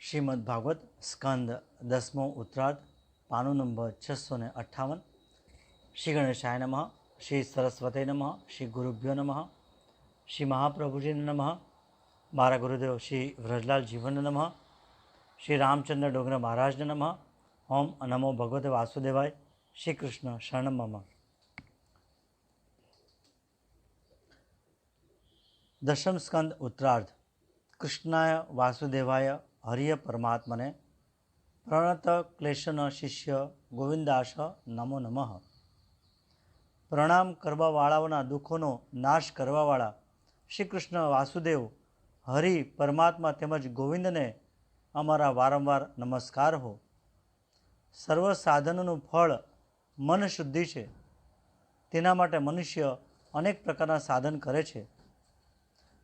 श्रीमद् भागवत स्कंद 10मो उत्तरार्ध पानु नंबर 658। श्री गणेशाय नमः। श्री सरस्वती नमः। श्री गुरुभ्यो नमः। श्री महाप्रभुजी नमः। मारा गुरुदेव श्री व्रजलाल जीवन नमः। श्री रामचंद्र डोंगर महाराज नमः। ओम नमो भगवते वासुदेवाय। श्री कृष्ण शरणम मम। दशम स्कंद उत्तरार्ध। कृष्णाय वासुदेवाय हरिय परमात्मने प्रणत क्लेशन शिष्य गोविंदाश नमो नमः। प्रणाम करवावाळाओना दुखोनो नाश करवावाळा श्री कृष्ण वासुदेव हरि परमात्मा तेमज गोविंद ने अमारा वारंवार नमस्कार हो। सर्व साधनों फल मन शुद्धि है। तेना माटे मनुष्य अनेक प्रकारना साधन करे छे।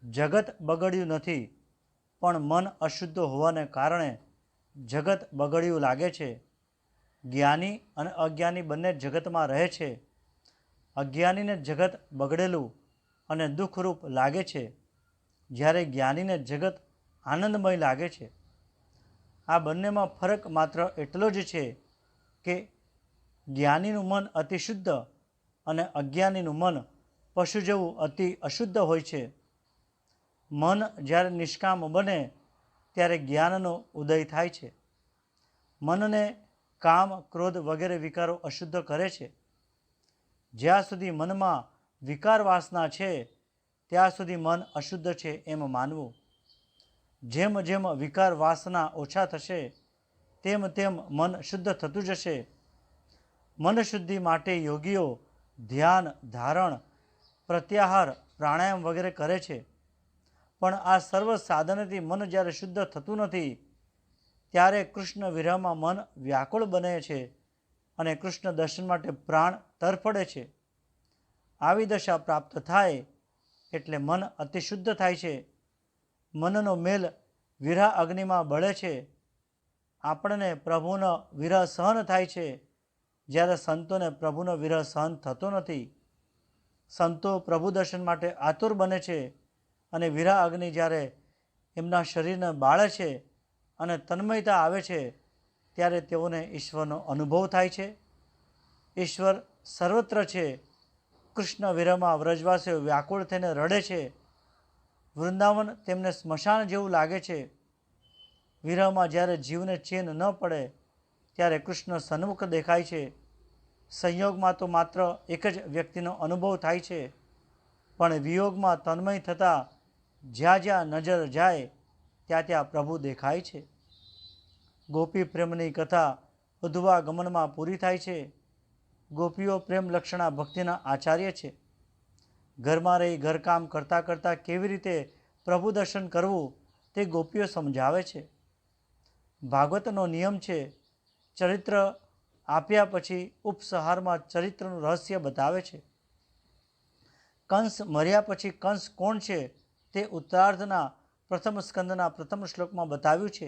जगत बगड़्यु नहीं पण मन अशुद्ध होवाने कारणे जगत बगड़्यु लागे छे। ज्ञानी अने अज्ञानी बंने जगत में रहे छे। अज्ञानी ने जगत बगड़ेलू अने दुखरूप लागे छे, ज्यारे ज्ञानी ने जगत आनंदमय लागे छे। आ बंने में फरक मात्र एटलो ज छे कि ज्ञानीनु मन अति शुद्ध अने अज्ञानीनु मन पशु जेवुं अति अशुद्ध होय छे। मन ज्यारे निष्काम बने त्यारे ज्ञाननो उदय थाय छे। मन ने काम क्रोध वगैरह विकारो अशुद्ध करे छे। ज्यां सुधी मन में विकार वासना छे त्यां सुधी मन अशुद्ध छे एम मानवुं। जेम जेम विकार वासना ओछा थशे तेम तेम मन शुद्ध थतुं जशे। मन शुद्धि माटे योगीओ ध्यान धारण प्रत्याहार प्राणायाम वगैरह करे छे। पण आ सर्व साधनथी मन ज्यारे शुद्ध थतुं नथी त्यारे कृष्ण विरह में मन व्याकुल बने छे अने कृष्ण दर्शन माटे प्राण तरफड़े छे। आवी दशा प्राप्त थाय एटले मन अति शुद्ध थाय छे। मननो मेल विरह अग्नि में बळे छे। आपणे प्रभुनो विरह सहन थाय छे, ज्यारे संतोने प्रभुनो विरह सहन थतो नथी। संतो प्रभु दर्शन माटे आतुर बने छे अने विरह अग्नि ज्यारे एमना शरीरने बाळे छे अने तन्मयता आवे छे त्यारे तेओने ईश्वरनो अनुभव थाय छे। ईश्वर सर्वत्र छे। कृष्ण विरहमां व्रजवासीओ व्याकुळ थईने रड़े छे। वृंदावन तेमने स्मशान जेवुं लागे छे। विरहमां ज्यारे जीवने चेन न पड़े त्यारे कृष्ण सन्मुख देखाय छे। संयोगमां तो मात्र एक ज व्यक्तिनो अनुभव थाय छे, पण वियोगमां तन्मय थता ज्यां ज्यां नजर जाए त्यां त्यां प्रभु देखाय छे। गोपी प्रेमनी कथा उद्वा गमन में पूरी थाय छे। गोपीओ प्रेम लक्षणा भक्तिना आचार्य छे। घर में रही घरकाम करता करता केवी रीते प्रभु दर्शन करवुं ते गोपीओ समझावे छे। भागवतनो नियम छे, चरित्र आप्या पछी उपसहार में चरित्रनुं रहस्य बतावे छे। कंस मर्या पछी कंस कोण छे ते उत्तरार्धना प्रथम स्कंदना प्रथम श्लोक में बताव्युं छे।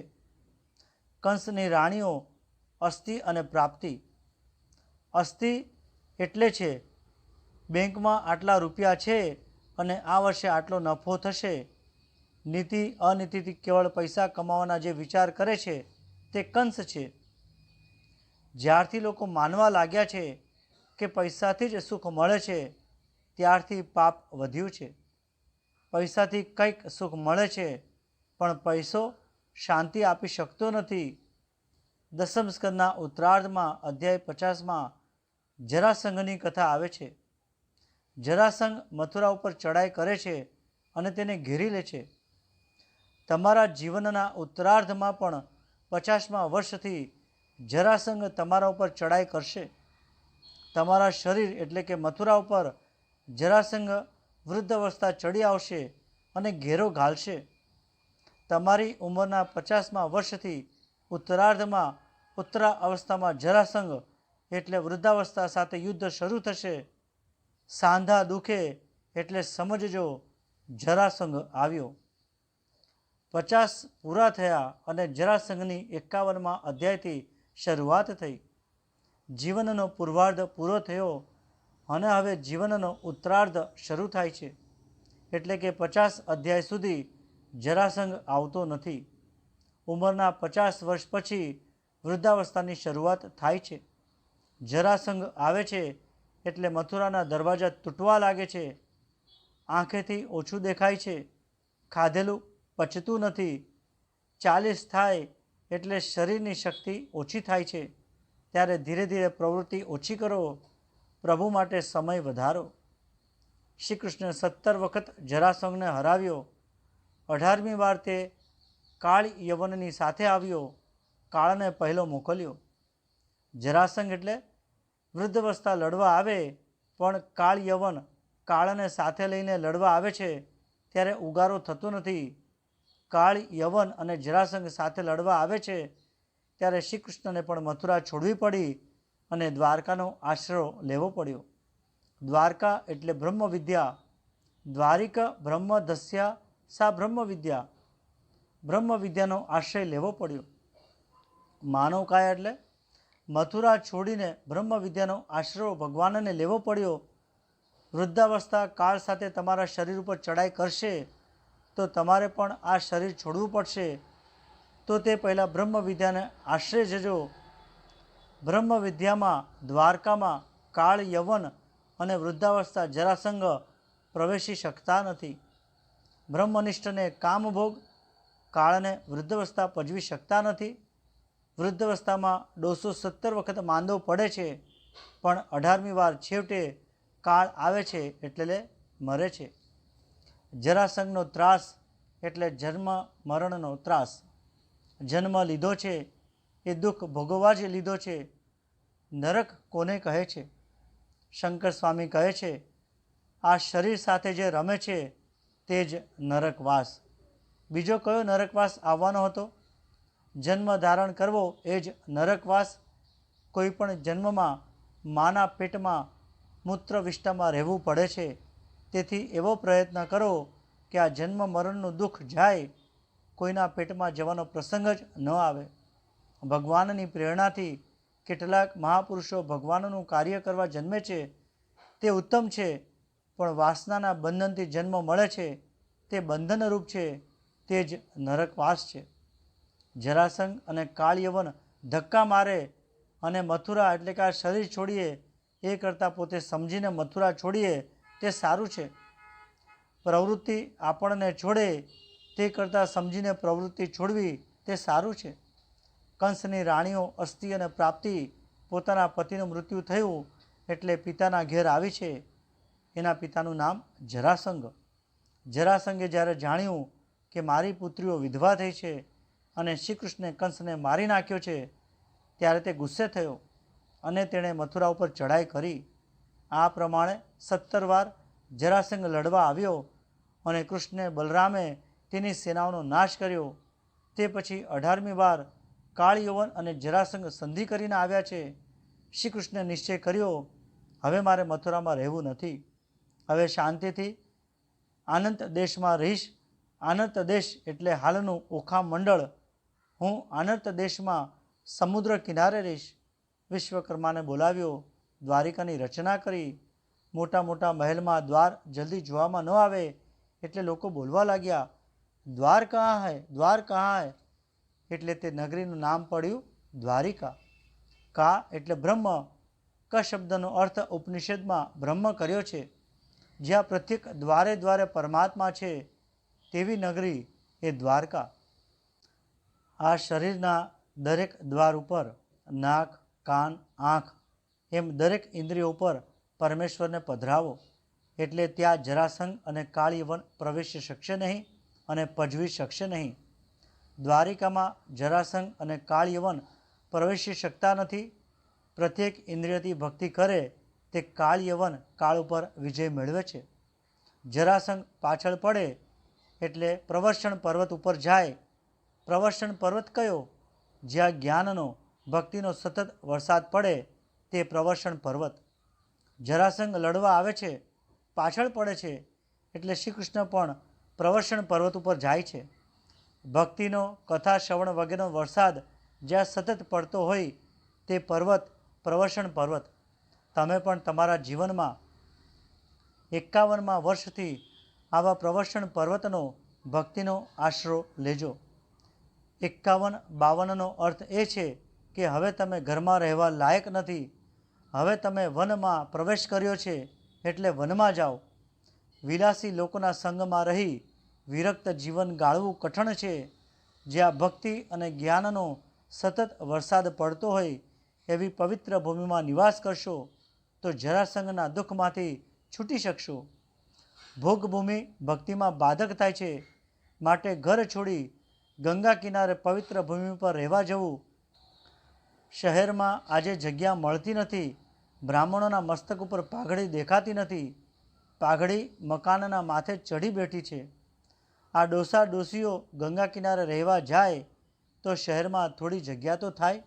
कंसनी राणीओ अस्थि अने प्राप्ति। अस्थि एटले छे बैंक में आटला रूपिया छे अने आ वर्षे आटलो नफो थशे। नीति अनीतिथी केवल पैसा कमावाना जे विचार करे छे ते कंस छे। ज्यारथी लोको मानवा लाग्या छे कि पैसाथी ज सुख मळे छे त्यारथी पाप वध्युं छे। पैसाथी कंईक सुख मळे छे पण पैसो शांति आपी शकतो नथी। दसम स्कंदना उत्तरार्ध में अध्याय 50 में जरासंघनी कथा आवे छे। जरासंघ मथुरा पर चढ़ाई करे छे अने तेने घेरी ले छे। तमारा जीवनना उत्तरार्ध में पण 50मा वर्षथी जरासंघ तमारा पर चढ़ाई करशे। तमारा शरीर एटले के मथुरा पर जरासंघ वृद्धावस्था चढ़ी आवशे अने घेरो घालशे। तमारी उमरना 50मा वर्षथी उत्तरार्ध में उत्तरा अवस्था में जरासंघ एटले वृद्धावस्था साथे युद्ध शुरू थशे। सांधा दुखे एटले समझजो जरासंघ आव्यो। 50 पूरा थया अने जरासंघनी 51मा अध्यायथी शरूआत थई। जीवननो पूर्वार्ध पूरो थयो अने हवे जीवननो उत्तरार्ध शरू थाय छे। एटले के 50 अध्याय सुधी जरासंघ आवतो नथी। ઉંમરના 50 વર્ષ પછી વૃદ્ધાવસ્થાની શરૂઆત થાય છે. જરાસંઘ આવે છે એટલે મથુરાના દરવાજા તૂટવા લાગે છે. આંખેથી ઓછું દેખાય છે, ખાધેલું પચતું નથી. 40 થાય એટલે શરીરની શક્તિ ઓછી થાય છે. ત્યારે ધીરે ધીરે પ્રવૃત્તિ ઓછી કરો, પ્રભુ માટે સમય વધારો. શ્રી કૃષ્ણ 17 વખત જરાસંઘને હરાવ્યો. 18મી વાર તે કાળ યવનની સાથે આવ્યો. કાળને પહેલો મોકલ્યો. જરાસંઘ એટલે વૃદ્ધાવસ્થા લડવા આવે, પણ કાળ યવન કાળને સાથે લઈને લડવા આવે છે ત્યારે ઉગારો થતો નથી. કાળ યવન અને જરાસંઘ સાથે લડવા આવે છે ત્યારે શ્રી કૃષ્ણને પણ મથુરા છોડવી પડી અને દ્વારકાનો આશરો લેવો પડ્યો. દ્વારકા એટલે બ્રહ્મ વિદ્યા. દ્વારિક બ્રહ્મ ધસ્યા સા બ્રહ્મ વિદ્યા. બ્રહ્મ વિદ્યાનો આશ્રય લેવો પડ્યો. માનવ કાયા એટલે મથુરા છોડીને બ્રહ્મ વિદ્યાનો આશરો ભગવાનને લેવો પડ્યો. વૃદ્ધાવસ્થા કાળ સાથે તમારા શરીર ઉપર ચડાઈ કરશે તો તમારે પણ આ શરીર છોડવું પડશે. તો તે પહેલાં બ્રહ્મ વિદ્યાને આશ્રય જજો. બ્રહ્મ વિદ્યામાં દ્વારકામાં કાળ યવન અને વૃદ્ધાવસ્થા જરાસંઘ પ્રવેશી શકતા નથી. બ્રહ્મનિષ્ઠને કામભોગ, કાળને વૃદ્ધાવસ્થા પજવી શકતા નથી. વૃદ્ધાવસ્થામાં 217 વખત માંદો પડે છે, પણ 18મી વાર છેવટે કાળ આવે છે એટલે મરે છે. જરાસંઘનો ત્રાસ એટલે જન્મ મરણનો ત્રાસ. જન્મ લીધો છે એ દુઃખ ભોગવવા જ લીધો છે. નરક કોને કહે છે? શંકર સ્વામી કહે છે, આ શરીર સાથે જે રમે છે તે જ નરકવાસ. બીજો કયો નરકવાસ આવવાનો હતો? જન્મ ધારણ કરવો એ જ નરકવાસ. કોઈ પણ જન્મમાં માના પેટમાં મૂત્ર વિષ્ટામાં રહેવું પડે છે. તેથી એવો પ્રયત્ન કરો કે આ જન્મ મરણનું દુઃખ જાય, કોઈના પેટમાં જવાનો પ્રસંગ જ ન આવે. ભગવાનની પ્રેરણાથી કેટલાક મહાપુરુષો ભગવાનનું કાર્ય કરવા જન્મે છે, તે ઉત્તમ છે, પણ વાસનાના બંધનથી જન્મ મળે છે તે બંધનરૂપ છે, તે જ નરકવાસ છે. જરાસંઘ અને કાળયવન ધક્કા મારે અને મથુરા એટલે કે આ શરીર છોડીએ એ કરતાં પોતે સમજીને મથુરા છોડીએ તે સારું છે. પ્રવૃત્તિ આપણને છોડે તે કરતાં સમજીને પ્રવૃત્તિ છોડવી તે સારું છે. કંસની રાણીઓ અસ્થિ અને પ્રાપ્તિ પોતાના પતિનું મૃત્યુ થયું એટલે પિતાના ઘેર આવી છે. એના પિતાનું નામ જરાસંઘ. જરાસંઘે જ્યારે જાણ્યું કે મારી પુત્રીઓ વિધવા થઈ છે અને શ્રી કૃષ્ણે કંસને મારી નાખ્યો છે, ત્યારે તે ગુસ્સે થયો અને તેણે મથુરા ઉપર ચઢાઈ કરી. આ પ્રમાણે 17 વાર જરાસંઘ લડવા આવ્યો અને કૃષ્ણ બલરામે તેની સેનાઓનો નાશ કર્યો. તે પછી 18મી વાર કાળયવન અને જરાસંઘ સંધિ કરીને આવ્યા છે. શ્રી કૃષ્ણે નિશ્ચય કર્યો, હવે મારે મથુરામાં રહેવું નથી. હવે શાંતિથી આનંત દેશમાં રહીશ. આનંત દેશ એટલે હાલનું ઓખા મંડળ. હું આનંત દેશમાં સમુદ્ર કિનારે રહીશ. વિશ્વકર્માને બોલાવ્યો, દ્વારિકાની રચના કરી. મોટા મોટા મહેલમાં દ્વાર જલ્દી જોવામાં ન આવે એટલે લોકો બોલવા લાગ્યા, દ્વાર કહાં હૈ, દ્વાર કહાં હૈ. એટલે તે નગરીનું નામ પડ્યું દ્વારિકા. કા એટલે બ્રહ્મ. ક શબ્દનો અર્થ ઉપનિષદમાં બ્રહ્મ કર્યો છે. જ્યાં પ્રત્યેક દ્વારે દ્વારે પરમાત્મા છે તેવી નગરી એ દ્વારકા. આ શરીરના દરેક દ્વાર ઉપર નાક, કાન, આંખ એમ દરેક ઇન્દ્રિયો ઉપર પરમેશ્વરને પધરાવો એટલે ત્યાં જરાસંઘ અને કાળયવન પ્રવેશી શકશે નહીં અને પજવી શકશે નહીં. દ્વારિકામાં જરાસંઘ અને કાળયવન પ્રવેશી શકતા નથી. પ્રત્યેક ઇન્દ્રિયથી ભક્તિ કરે તે કાળયવન કાળ ઉપર વિજય મેળવે છે. જરાસંઘ પાછળ પડે એટલે પ્રવર્ષણ પર્વત ઉપર જાય. પ્રવર્ષણ પર્વત કયો? જ્યાં જ્ઞાનનો, ભક્તિનો સતત વરસાદ પડે તે પ્રવર્ષણ પર્વત. જરાસંઘ લડવા આવે છે, પાછળ પડે છે એટલે શ્રી કૃષ્ણ પણ પ્રવર્ષણ પર્વત ઉપર જાય છે. ભક્તિનો, કથા શ્રવણ વગેરેનો વરસાદ જ્યાં સતત પડતો હોય તે પર્વત પ્રવર્ષણ પર્વત. તમે પણ તમારા જીવનમાં 51મા વર્ષથી આવા પ્રવર્ષણ પર્વતનો ભક્તિનો આશરો લેજો. 51-52નો અર્થ એ છે કે હવે તમે ઘરમાં રહેવા લાયક નથી, હવે તમે વનમાં પ્રવેશ કર્યો છે એટલે વનમાં જાઓ. વિલાસી લોકોના સંગમાં રહી વિરક્ત જીવન ગાળવું કઠણ છે. જ્યાં ભક્તિ અને જ્ઞાનનો સતત વરસાદ પડતો હોય એવી પવિત્ર ભૂમિમાં નિવાસ કરશો તો જરાસંઘના દુઃખમાંથી છૂટી શકશો. ભોગભૂમિ ભક્તિમાં બાધક થાય છે, માટે ઘર છોડી ગંગા કિનારે પવિત્ર ભૂમિ પર રહેવા જવું. શહેરમાં આજે જગ્યા મળતી નથી. બ્રાહ્મણોના મસ્તક ઉપર પાઘડી દેખાતી નથી. પાઘડી મકાનના માથે ચઢી બેઠી છે. આ ડોસા ડોસીઓ ગંગા કિનારે રહેવા જાય તો શહેરમાં થોડી જગ્યા તો થાય.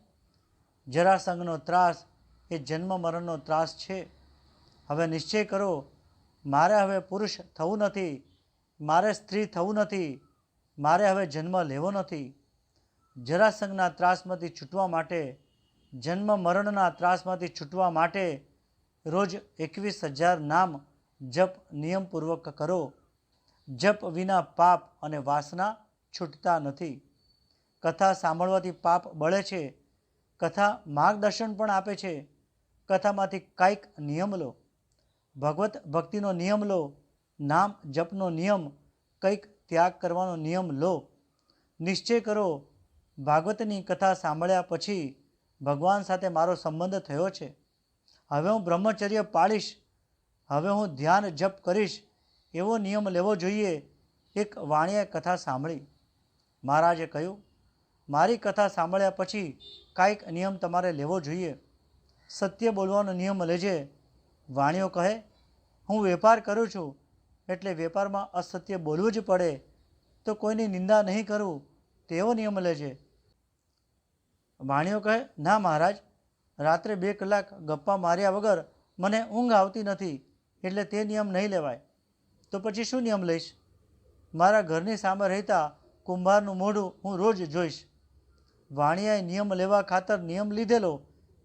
જરાસંઘનો ત્રાસ એ જન્મ મરણનો ત્રાસ છે. હવે નિશ્ચય કરો, મારે હવે પુરુષ થવું નથી, મારે સ્ત્રી થવું નથી, મારે હવે જન્મ લેવો નથી. જરાસંઘના ત્રાસમાંથી છૂટવા માટે, જન્મ મરણના ત્રાસમાંથી છૂટવા માટે રોજ 21,000 નામ જપ નિયમપૂર્વક કરો. જપ વિના પાપ અને વાસના છૂટતા નથી. કથા સાંભળવાથી પાપ બળે છે. કથા માર્ગદર્શન પણ આપે છે. કથામાંથી કંઈક નિયમ લો. ભગવત ભક્તિનો નિયમ લો. નામ જપનો નિયમ, કંઈક ત્યાગ કરવાનો નિયમ લો. નિશ્ચય કરો, ભાગવતની કથા સાંભળ્યા પછી ભગવાન સાથે મારો સંબંધ થયો છે. હવે હું બ્રહ્મચર્ય પાળીશ, હવે હું ધ્યાન જપ કરીશ એવો નિયમ લેવો જોઈએ. એક વાણિયાએ કથા સાંભળી. મહારાજે કહ્યું, મારી કથા સાંભળ્યા પછી કાંઈક નિયમ તમારે લેવો જોઈએ. સત્ય બોલવાનો નિયમ લેજે. વાણિયો કહે, હું વેપાર કરું છું એટલે વેપારમાં અસત્ય બોલવું જ પડે, તો કોઈની નિંદા નહીં કરું તેવો નિયમ લેજે. વાણિયો કહે, ના મહારાજ, રાત્રે 2 કલાક ગપ્પા માર્યા વગર મને ઊંઘ આવતી નથી, એટલે તે નિયમ નહીં લેવાય. તો પછી શું નિયમ લઈશ? મારા ઘરની સામે રહેતા કુંભારનું મોઢું હું રોજ જોઈશ. વાણિયાએ નિયમ લેવા ખાતર નિયમ લીધેલો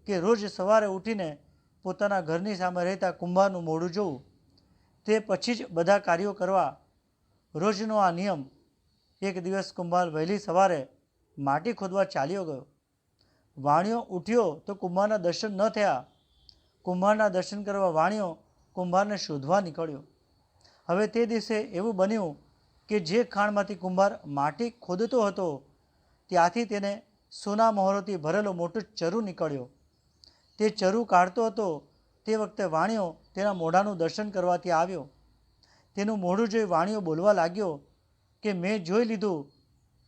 કે રોજ સવારે ઉઠીને પોતાના ઘરની સામે રહેતા કુંભારનું મોઢું જોવું, તે પછી જ બધા કાર્યો કરવા. રોજનો આ નિયમ. એક દિવસ કુંભાર વહેલી સવારે માટી ખોદવા ચાલ્યો ગયો. વાણિયો ઉઠ્યો તો કુંભારના દર્શન ન થયા. કુંભારના દર્શન કરવા વાણિયો કુંભારને શોધવા નીકળ્યો. હવે તે દિવસે એવું બન્યું કે જે ખાણમાંથી કુંભાર માટી ખોદતો હતો ત્યાંથી તેને સોના મહોરોથી ભરેલો મોટો ચરુ નીકળ્યો. તે ચરુ કાઢતો હતો તે વખતે વાણિયો તેના મોઢાનું દર્શન કરવા ત્યાં આવ્યો. તેનું મોઢું જોઈ વાણિયો બોલવા લાગ્યો કે મેં જોઈ લીધું.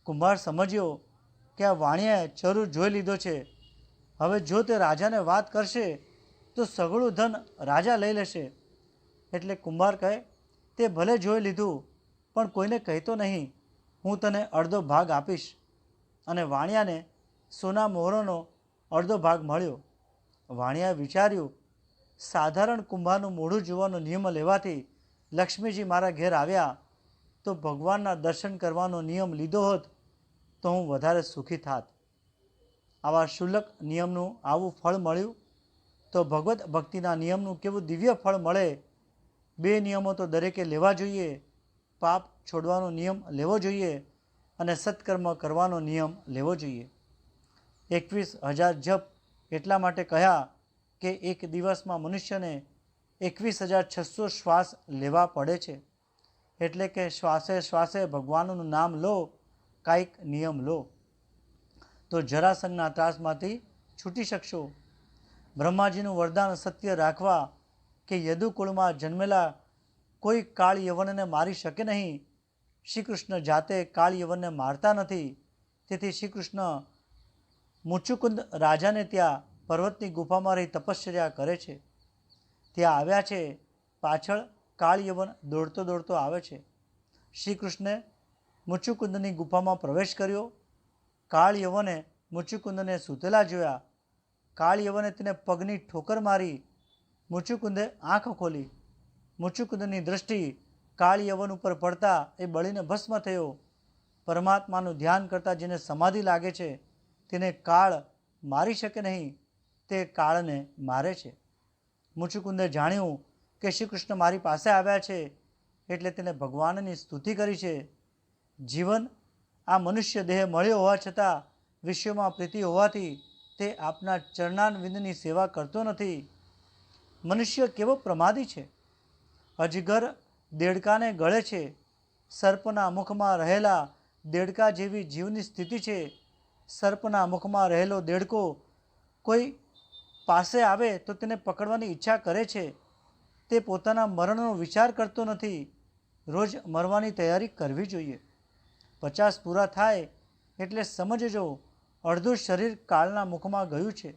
કુંભાર સમજ્યો કે આ વાણિયાએ ચરુ જોઈ લીધો છે. હવે જો તે રાજાને વાત કરશે તો સઘળું ધન રાજા લઈ લેશે. એટલે કુંભાર કહે, તે ભલે જોઈ લીધું પણ કોઈને કહેતો નહીં, હું તને અડધો ભાગ આપીશ. અને વાણિયાને સોના મોહરોનો અડધો ભાગ મળ્યો. વાણિયાએ વિચાર્યું, સાધારણ કુંભારનું મોઢું જોવાનો નિયમ લેવાથી લક્ષ્મીજી મારા ઘેર આવ્યા, તો ભગવાનના દર્શન કરવાનો નિયમ લીધો હોત તો હું વધારે સુખી થાત. આવા શુલ્લક નિયમનું આવું ફળ મળ્યું તો ભગવત ભક્તિના નિયમનું કેવું દિવ્ય ફળ મળે. 2 નિયમો તો દરેકે લેવા જોઈએ. પાપ છોડવાનો નિયમ લેવો જોઈએ અને સત્કર્મ કરવાનો નિયમ લેવો જોઈએ. 21,000 જપ એટલા માટે કહ્યા કે એક દિવસમાં મનુષ્યને 21,600 શ્વાસ લેવા પડે છે. એટલે કે શ્વાસે શ્વાસે ભગવાનનું નામ લો, કાંઈક નિયમ લો, તો જરાસંઘના ત્રાસમાંથી છૂટી શકશો. બ્રહ્માજીનું વરદાન સત્ય રાખવા કે યદુકુળમાં જન્મેલા કોઈ કાળ યવનને મારી શકે નહીં. શ્રી કૃષ્ણ જાતે કાળ યવનને મારતા નથી. તેથી શ્રી કૃષ્ણ મુચુકુંદ રાજાને ત્યાં પર્વતની ગુફામાં રહી તપશ્ચર્યા કરે છે. ત્યાં આવ્યા છે. પાછળ કાળ યવન દોડતો દોડતો આવે છે. શ્રી કૃષ્ણે મુચુકુંદની ગુફામાં પ્રવેશ કર્યો. કાળ યવને મુચુકુંદને સૂતેલા જોયા. કાળ યવને તેને પગની ઠોકર મારી. મુચુકુંદે આંખ ખોલી. મુચુકુંદની દૃષ્ટિ કાળ યવન ઉપર પડતા એ બળીને ભસ્મ થયો. પરમાત્માનું ધ્યાન કરતાં જેને સમાધિ લાગે છે તેને કાળ મારી શકે નહીં, તે કાળને મારે છે. મુચુકુંદે જાણ્યું કે શ્રી કૃષ્ણ મારી પાસે આવ્યા છે એટલે તેને ભગવાનની સ્તુતિ કરી છે. જીવન આ મનુષ્ય દેહ મળ્યો હોવા છતાં વિશ્વમાં પ્રીતિ હોવાથી તે આપના ચરણારવિંદની સેવા કરતો નથી. મનુષ્ય કેવો પ્રમાદી છે! અજગર દેડકાને ગળે છે. સર્પના મુખમાં રહેલા દેડકા જેવી જીવની સ્થિતિ છે. સર્પના મુખમાં રહેલો દેડકો કોઈ પાસે આવે તો તેને પકડવાની ઈચ્છા કરે છે. તે પોતાના મરણનો વિચાર કરતો નથી. રોજ મરવાની તૈયારી કરવી જોઈએ. 50 પૂરા થાય એટલે સમજજો અડધું શરીર કાળના મુખમાં ગયું છે.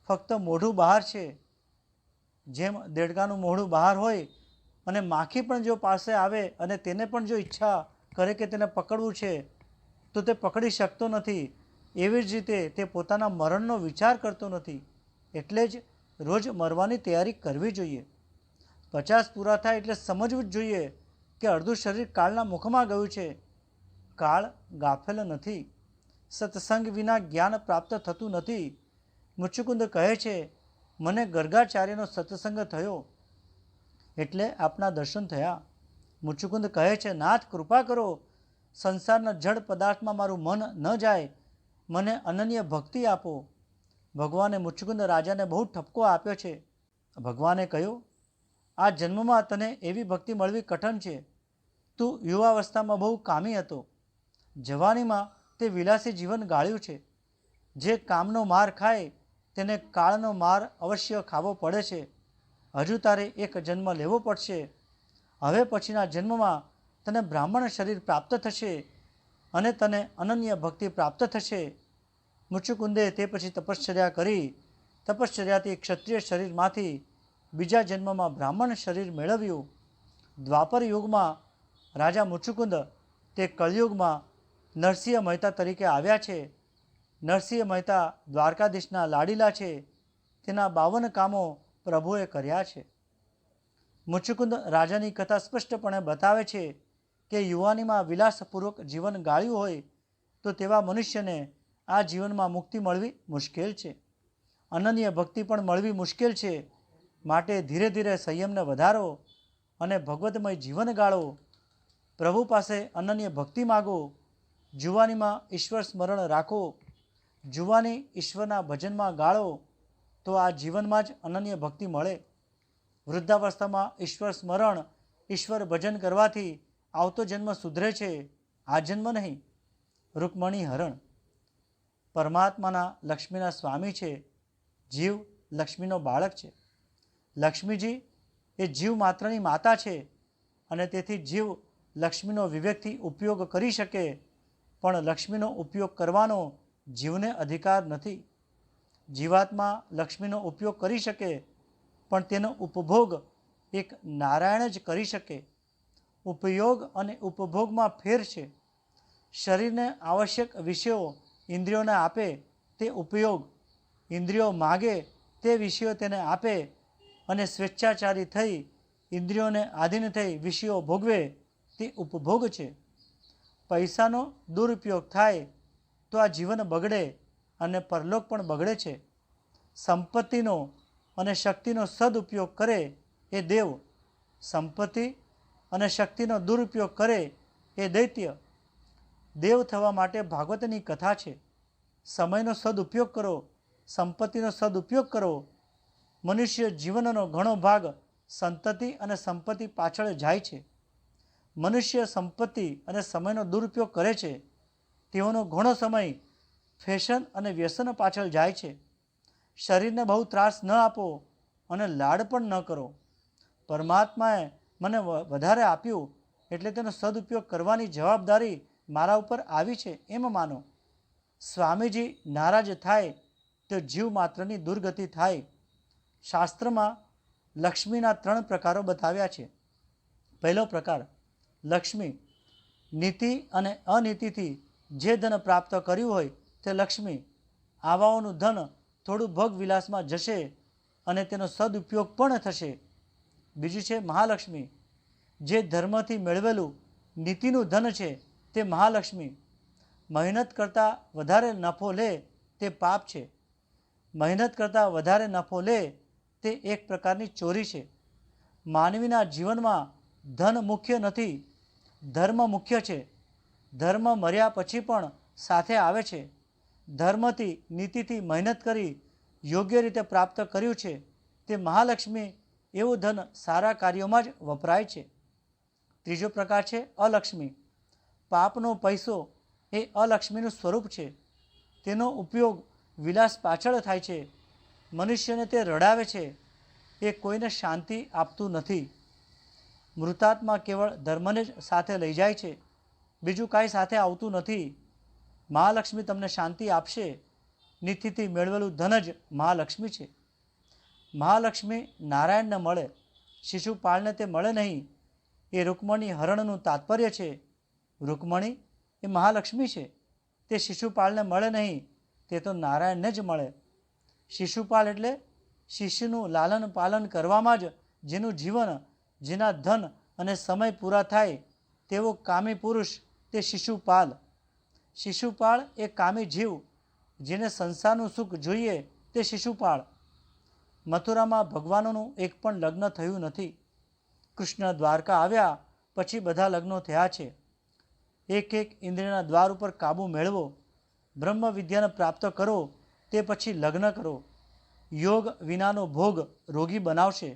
ફક્ત મોઢું બહાર છે. જેમ દેડકાનું મોઢું બહાર હોય અને માખી પણ જો પાસે આવે અને તેને પણ જો ઈચ્છા કરે કે તેને પકડવું છે તો તે પકડી શકતો નથી. એવી જ રીતે તે પોતાના મરણનો વિચાર કરતો નથી. એટલે જ રોજ મરવાની તૈયારી કરવી જોઈએ. 50 પૂરા થાય એટલે સમજવું જ જોઈએ કે અડધું શરીર કાળના મુખમાં ગયું છે. કાળ ગાફેલ નથી. સત્સંગ વિના જ્ઞાન પ્રાપ્ત થતું નથી. મુચુકુંદ કહે છે, મને ગર્ગાચાર્યનો સત્સંગ થયો એટલે આપના દર્શન થયા. મુચુકુંદ કહે છે, નાથ કૃપા કરો, સંસારના જડ પદાર્થમાં મારું મન ન જાય, મને અનન્ય ભક્તિ આપો. ભગવાને મુચુકુંદ રાજાને બહુ ઠપકો આપ્યો છે. ભગવાને કહ્યું, આ જન્મમાં તને એવી ભક્તિ મળવી કઠણ છે. તું યુવાવસ્થામાં બહુ કામી હતો. જવાનીમાં તે વિલાસી જીવન ગાળ્યું છે. જે કામનો માર ખાય તેને કાળનો માર અવશ્ય ખાવો પડે છે. હજુ તારે એક જન્મ લેવો પડશે. હવે પછીના જન્મમાં તને બ્રાહ્મણ શરીર પ્રાપ્ત થશે અને તને અનન્ય ભક્તિ પ્રાપ્ત થશે. મુચુકુંદે તે પછી તપશ્ચર્યા કરી. તપશ્ચર્યાથી ક્ષત્રિય શરીરમાંથી બીજા જન્મમાં બ્રાહ્મણ શરીર મેળવ્યું. દ્વાપર યુગમાં રાજા મુચુકુંદ તે કળિયુગમાં નરસિંહ મહેતા તરીકે આવ્યા છે. નરસિંહ મહેતા દ્વારકાધીશના લાડીલા છે. તેના 52 કામો પ્રભુએ કર્યા છે. મુચુકુંદ રાજાની કથા સ્પષ્ટપણે બતાવે છે કે યુવાનીમાં વિલાસપૂર્વક જીવન ગાળ્યું હોય તો તેવા મનુષ્યને આ જીવનમાં મુક્તિ મળવી મુશ્કેલ છે. અનન્ય ભક્તિ પણ મળવી મુશ્કેલ છે. માટે ધીરે ધીરે સંયમને વધારો અને ભગવતમય જીવન ગાળો. પ્રભુ પાસે અનન્ય ભક્તિ માગો. જુવાનીમાં ઈશ્વર સ્મરણ રાખો. જુવાની ઈશ્વરના ભજનમાં ગાળો તો આ જીવનમાં જ અનન્ય ભક્તિ મળે. વૃદ્ધાવસ્થામાં ઈશ્વર સ્મરણ, ઈશ્વર ભજન કરવાથી આવતો જન્મ સુધરે છે, આ જન્મ નહીં. રૂકમણી હરણ પરમાત્માના લક્ષ્મીના સ્વામી છે. જીવ લક્ષ્મીનો બાળક છે. લક્ષ્મીજી એ જીવ માત્રની માતા છે અને તેથી જીવ લક્ષ્મીનો વિવેકથી ઉપયોગ કરી શકે, પણ લક્ષ્મીનો ઉપયોગ કરવાનો જીવને અધિકાર નથી. જીવાત્મા લક્ષ્મીનો ઉપયોગ કરી શકે, પણ તેનો ઉપભોગ એક નારાયણ જ કરી શકે. ઉપયોગ અને ઉપભોગમાં ફેર છે. શરીરને આવશ્યક વિષયો ઇન્દ્રિયોને આપે તે ઉપયોગ, ઇન્દ્રિયો માગે તે વિષયો તેને આપે અને સ્વેચ્છાચારી થઈ ઇન્દ્રિયોને આધીન થઈ વિષયો ભોગવે તે ઉપભોગ છે. પૈસાનો દુરુપયોગ થાય તો આ જીવન બગડે અને પરલોક પણ બગડે છે. સંપત્તિનો અને શક્તિનો સદુપયોગ કરે એ દેવ, સંપત્તિ અને શક્તિનો દુરુપયોગ કરે એ દૈત્ય. દેવ થવા માટે ભાગવતની કથા છે. સમયનો સદુપયોગ કરો, સંપત્તિનો સદુપયોગ કરો. મનુષ્ય જીવનનો ઘણો ભાગ સંતતિ અને સંપત્તિ પાછળ જાય છે. મનુષ્ય સંપત્તિ અને સમયનો દુરુપયોગ કરે છે. તેઓનો ઘણો સમય ફેશન અને વ્યસન પાછળ જાય છે. શરીરને બહુ ત્રાસ ન આપો અને લાડ પણ ન કરો. પરમાત્માએ મને વધારે આપ્યું એટલે તેનો સદુપયોગ કરવાની જવાબદારી મારા ઉપર આવી છે એમ માનો. સ્વામીજી નારાજ થાય તો જીવ માત્રની દુર્ગતિ થાય. શાસ્ત્રમાં લક્ષ્મીના 3 પ્રકારો બતાવ્યા છે. પહેલો પ્રકાર લક્ષ્મી, નીતિ અને અનીતિથી જે ધન પ્રાપ્ત કર્યું હોય તે લક્ષ્મી. આવાઓનું ધન થોડું ભોગ વિલાસમાં જશે અને તેનો સદુપયોગ પણ થશે. બીજું છે મહાલક્ષ્મી. જે ધર્મથી મેળવેલું નીતિનું ધન છે તે મહાલક્ષ્મી. મહેનત કરતાં વધારે નફો લે તે પાપ છે. મહેનત કરતાં વધારે નફો લે તે એક પ્રકારની ચોરી છે. માનવીના જીવનમાં ધન મુખ્ય નથી, ધર્મ મુખ્ય છે. ધર્મ મર્યા પછી પણ સાથે આવે છે. ધર્મથી નીતિથી મહેનત કરી યોગ્ય રીતે પ્રાપ્ત કર્યું છે તે મહાલક્ષ્મી એવું ધન સારા કાર્યોમાં જ વપરાય છે. ત્રીજો પ્રકાર છે અલક્ષ્મી. પાપનો પૈસો એ અલક્ષ્મીનું સ્વરૂપ છે. તેનો ઉપયોગ વિલાસ પાછળ થાય છે. મનુષ્યને તે રડાવે છે. એ કોઈને શાંતિ આપતું નથી. મૃતાત્મા કેવળ ધર્મને જ સાથે લઈ જાય છે, બીજું કાંઈ સાથે આવતું નથી. મહાલક્ષ્મી તમને શાંતિ આપશે. નીતિથી મેળવેલું ધન જ મહાલક્ષ્મી છે. મહાલક્ષ્મી નારાયણને મળે, શિશુપાળને તે મળે નહીં. એ રૂકમણી હરણનું તાત્પર્ય છે. રૂકમણી એ મહાલક્ષ્મી છે. તે શિશુપાળને મળે નહીં, તે તો નારાયણને જ મળે. શિશુપાળ એટલે શિષ્યનું લાલન પાલન કરવામાં જ જેનું જીવન, જેના ધન અને સમય પૂરા થાય તેવો કામી પુરુષ તે શિશુપાલ. શિશુપાળ એ કામી જીવ, જેને સંસારનું સુખ જોઈએ તે શિશુપાળ. મથુરામાં ભગવાનોનું એક પણ લગ્ન થયું નથી. કૃષ્ણ દ્વારકા આવ્યા પછી બધા લગ્નો થયા છે. એક એક ઇન્દ્રિયના દ્વાર ઉપર કાબુ મેળવો, બ્રહ્મ વિદ્યાને પ્રાપ્ત કરો, તે પછી લગ્ન કરો. યોગ વિનાનો ભોગ રોગી બનાવશે.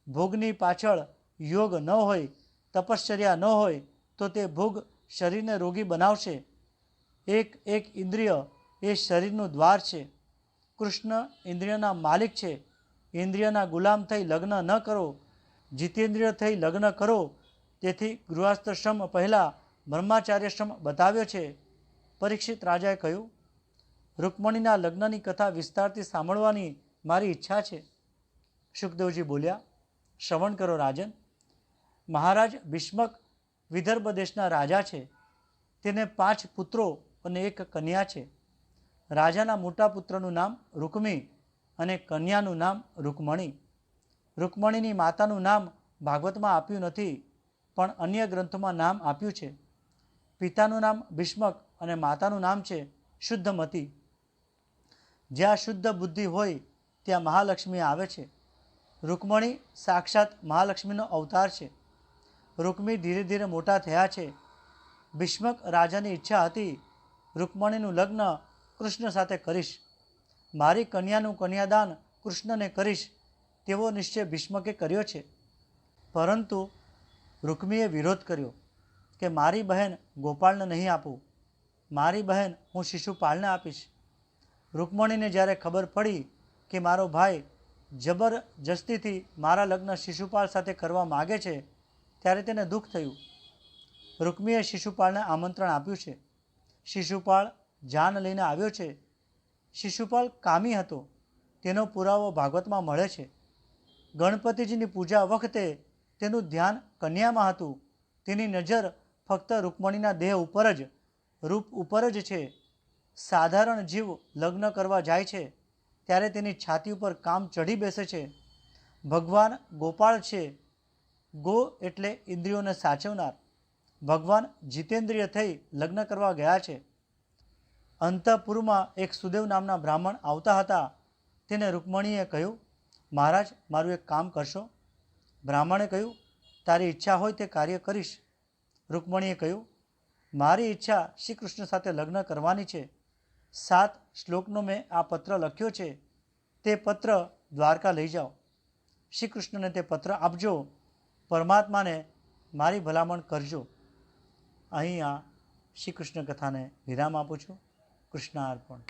ભોગની પાછળ યોગ ન હોય, તપશ્ચર્યા ન હોય તો તે ભોગ શરીરને રોગી બનાવશે. એક એક ઇન્દ્રિય એ શરીરનું દ્વાર છે. કૃષ્ણ ઇન્દ્રિયના માલિક છે. ઇન્દ્રિયના ગુલામ થઈ લગ્ન ન કરો, જીતેન્દ્રિય થઈ લગ્ન કરો. તેથી ગૃહસ્થશ્રમ પહેલાં બ્રહ્માચાર્યશ્રમ બતાવ્યો છે. પરીક્ષિત રાજાએ કહ્યું, રૂકમણીના લગ્નની કથા વિસ્તારથી સાંભળવાની મારી ઈચ્છા છે. શુકદેવજી બોલ્યા, શ્રવણ કરો રાજન. મહારાજ ભીષ્મક વિદર્ભ દેશના રાજા છે. તેને 5 પુત્રો અને 1 કન્યા છે. રાજાના મોટા પુત્રનું નામ રૂકમી અને કન્યાનું નામ રૂકમણી. રૂકમણીની માતાનું નામ ભાગવતમાં આપ્યું નથી, પણ અન્ય ગ્રંથોમાં નામ આપ્યું છે. પિતાનું નામ ભીષ્મક અને માતાનું નામ છે શુદ્ધમતી. જ્યાં શુદ્ધ બુદ્ધિ હોય ત્યાં મહાલક્ષ્મી આવે છે. રૂકમણી સાક્ષાત મહાલક્ષ્મીનો અવતાર છે. રૂકમી ધીરે ધીરે મોટા થયા છે. ભીષ્મક રાજાની ઈચ્છા હતી, રૂકમણીનું લગ્ન કૃષ્ણ સાથે કરીશ. મારી કન્યાનું કન્યાદાન કૃષ્ણને કરીશ તેવો નિશ્ચય ભીષ્મકે કર્યો છે. પરંતુ રૂકમીએ વિરોધ કર્યો કે મારી બહેન ગોપાળને નહીં આપું, મારી બહેન હું શિશુપાળને આપીશ. રૂકમણીને જ્યારે ખબર પડી કે મારો ભાઈ જબરજસ્તીથી મારા લગ્ન શિશુપાળ સાથે કરવા માગે છે, ત્યારે તેને દુઃખ થયું. રૂકમીએ શિશુપાળને આમંત્રણ આપ્યું છે. શિશુપાળ જાન લઈને આવ્યો છે. શિશુપાળ કામી હતો, તેનો પુરાવો ભાગવતમાં મળે છે. ગણપતિજીની પૂજા વખતે તેનું ધ્યાન કન્યામાં હતું. તેની નજર ફક્ત રૂકમણીના દેહ ઉપર જ, રૂપ ઉપર જ છે. સાધારણ જીવ લગ્ન કરવા જાય છે ત્યારે તેની છાતી ઉપર કામ ચઢી બેસે છે. ભગવાન ગોપાળ છે. ગો એટલે ઇન્દ્રિયોને સાચવનાર. ભગવાન જીતેન્દ્રિય થઈ લગ્ન કરવા ગયા છે. અંતઃપુરમાં એક સુદેવ નામના બ્રાહ્મણ આવતા હતા. તેને રૂકમણીએ કહ્યું, મહારાજ, મારું એક કામ કરશો? બ્રાહ્મણે કહ્યું, તારી ઈચ્છા હોય તે કાર્ય કરીશ. રૂકમણીએ કહ્યું, મારી ઈચ્છા શ્રી કૃષ્ણ સાથે લગ્ન કરવાની છે. 7 શ્લોકનો મેં આ પત્ર લખ્યો છે. તે પત્ર દ્વારકા લઈ જાઓ. શ્રી કૃષ્ણને તે પત્ર આપજો. પરમાત્માને મારી ભલામણ કરજો. અહીં આ શ્રી કૃષ્ણ કથાને વિરામ આપું છું. કૃષ્ણાર્પણ.